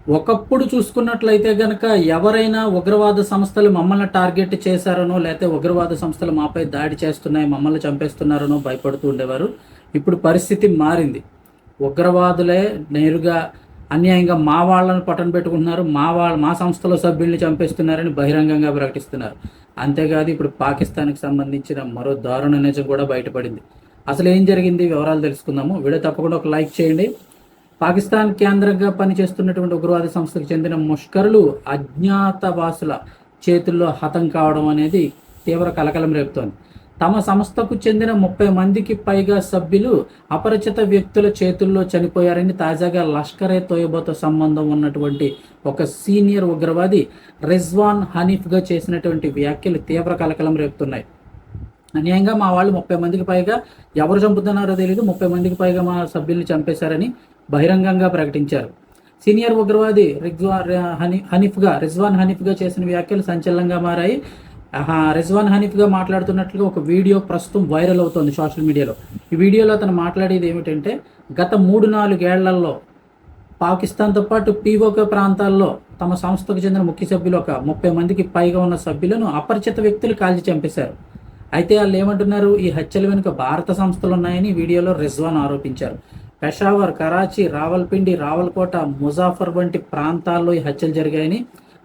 ఒకప్పుడు చూసుకున్నట్లయితే గనక ఎవరైనా ఉగ్రవాద సంస్థలు మమ్మల్ని టార్గెట్ చేశారనో, లేతే ఉగ్రవాద సంస్థలు మాపై దాడి చేస్తున్నాయి, మమ్మల్ని చంపేస్తున్నారనో భయపడుతూ ఉండేవారు. ఇప్పుడు పరిస్థితి మారింది. ఉగ్రవాదులే నేరుగా అన్యాయంగా మా వాళ్ళని పట్టన పెట్టుకుంటున్నారు, మా సంస్థలో సభ్యుల్ని చంపేస్తున్నారని బహిరంగంగా ప్రకటిస్తున్నారు. అంతేకాదు ఇప్పుడు పాకిస్తాన్కి సంబంధించిన మరో దారుణ నిజం కూడా బయటపడింది. అసలు ఏం జరిగింది వివరాలు తెలుసుకుందాము. వీడియో తప్పకుండా ఒక లైక్ చేయండి. పాకిస్తాన్ కేంద్రంగా పనిచేస్తున్నటువంటి ఉగ్రవాద సంస్థకు చెందిన ముష్కరులు అజ్ఞాతవాసుల చేతుల్లో హతం కావడం అనేది తీవ్ర కలకలం రేపుతోంది. తమ సంస్థకు చెందిన 30 మందికి పైగా సభ్యులు అపరిచిత వ్యక్తుల చేతుల్లో చనిపోయారని తాజాగా లష్కరే తోయబాతో సంబంధం ఉన్నటువంటి ఒక సీనియర్ ఉగ్రవాది రిజ్వాన్ హనీఫ్గా చేసినటువంటి వ్యాఖ్యలు తీవ్ర కలకలం రేపుతున్నాయి. అన్యాయంగా మా వాళ్ళు 30 మందికి పైగా ఎవరు చంపుతున్నారో తెలియదు, 30 మందికి పైగా మా సభ్యుల్ని చంపేశారని బహిరంగంగా ప్రకటించారు. సీనియర్ ఉగ్రవాది రిజ్వాన్ హనీఫ్గా చేసిన వ్యాఖ్యలు సంచలనంగా మారాయి. రిజ్వాన్ హనీఫ్గా మాట్లాడుతున్నట్లుగా ఒక వీడియో ప్రస్తుతం వైరల్ అవుతోంది సోషల్ మీడియాలో. ఈ వీడియోలో అతను మాట్లాడేది ఏమిటంటే, గత 3-4 ఏళ్లలో పాకిస్తాన్తో పాటు పీఓకే ప్రాంతాల్లో తమ సంస్థకు చెందిన ముఖ్య సభ్యులు ఒక 30 మందికి పైగా ఉన్న సభ్యులను అపరిచిత వ్యక్తులు కాల్చి చంపేశారు. అయితే వాళ్ళు ఏమంటున్నారు, ఈ హత్యల వెనుక భారత సంస్థలు ఉన్నాయని వీడియోలో రిజ్వాన్ ఆరోపించారు. పెషావర్, కరాచీ, రావల్పిండి, రావల్కోట, ముజాఫర్ వంటి ప్రాంతాల్లో ఈ హత్యలు జరిగాయని,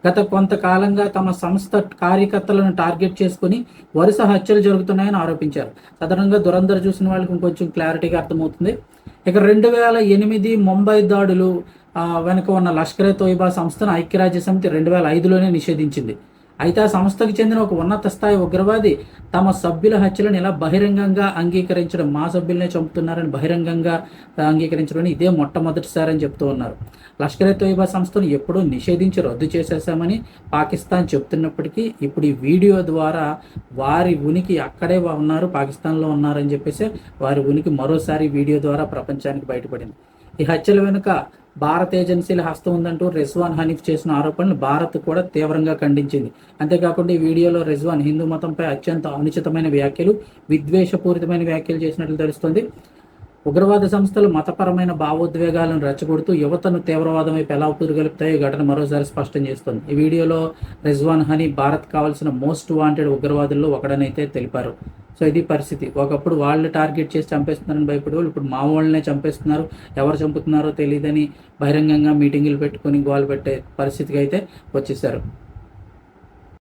గత కొంతకాలంగా తమ సంస్థ కార్యకర్తలను టార్గెట్ చేసుకుని వరుస హత్యలు జరుగుతున్నాయని ఆరోపించారు. సాధారణంగా దురంధర్ చూసిన వాళ్ళకి ఇంకొంచెం క్లారిటీగా అర్థమవుతుంది. ఇక 2008 ముంబై దాడులు వెనుక ఉన్న లష్కరే తోయిబా సంస్థను ఐక్యరాజ్య సమితి 2005లోనే నిషేధించింది. అయితే ఆ సంస్థకు చెందిన ఒక ఉన్నత స్థాయి ఉగ్రవాది తమ సభ్యుల హత్యలను ఇలా బహిరంగంగా అంగీకరించడం, మా సభ్యులనే చంపుతున్నారని బహిరంగంగా అంగీకరించడం ఇదే మొట్టమొదటిసారి అని చెప్తూ ఉన్నారు. లష్కరే తోయిబా సంస్థను ఎప్పుడూ నిషేధించి రద్దు చేసేసామని పాకిస్తాన్ చెప్తున్నప్పటికీ ఇప్పుడు ఈ వీడియో ద్వారా వారి ఉనికి అక్కడే ఉన్నారు, పాకిస్తాన్లో ఉన్నారని చెప్పేసి వారి ఉనికి మరోసారి వీడియో ద్వారా ప్రపంచానికి బయటపడింది. ఈ హత్యల వెనుక భారత ఏజెన్సీల హస్తం ఉందంటూ రిజ్వాన్ హనీఫ్ చేసిన ఆరోపణలు భారత్ కూడా తీవ్రంగా ఖండించింది. అంతేకాకుండా ఈ వీడియోలో రిజ్వాన్ హిందూ మతంపై అత్యంత అనుచితమైన వ్యాఖ్యలు, విద్వేషపూరితమైన వ్యాఖ్యలు చేసినట్లు తెలుస్తోంది. ఉగ్రవాద సంస్థలు మతపరమైన భావోద్వేగాలను రెచ్చగొడుతూ యువతను తీవ్రవాదం వైపు ఎలా పురుగొలుపుతాయో ఈ ఘటన మరోసారి స్పష్టం చేస్తుంది. ఈ వీడియోలో రిజ్వాన్ హనీఫ్ భారత్ కావాల్సిన మోస్ట్ వాంటెడ్ ఉగ్రవాదుల్లో ఒకడనైతే తెలిపారు. సో ఇది పరిస్థితి. ఒకప్పుడు వాళ్ళు టార్గెట్ చేసి చంపేస్తున్నారని భయపడే వాళ్ళు ఇప్పుడు మా వాళ్ళనే చంపేస్తున్నారు, ఎవరు చంపుతున్నారో తెలియదని బహిరంగంగా మీటింగులు పెట్టుకొని గోలు పెట్టే పరిస్థితికి అయితే వచ్చేసారు.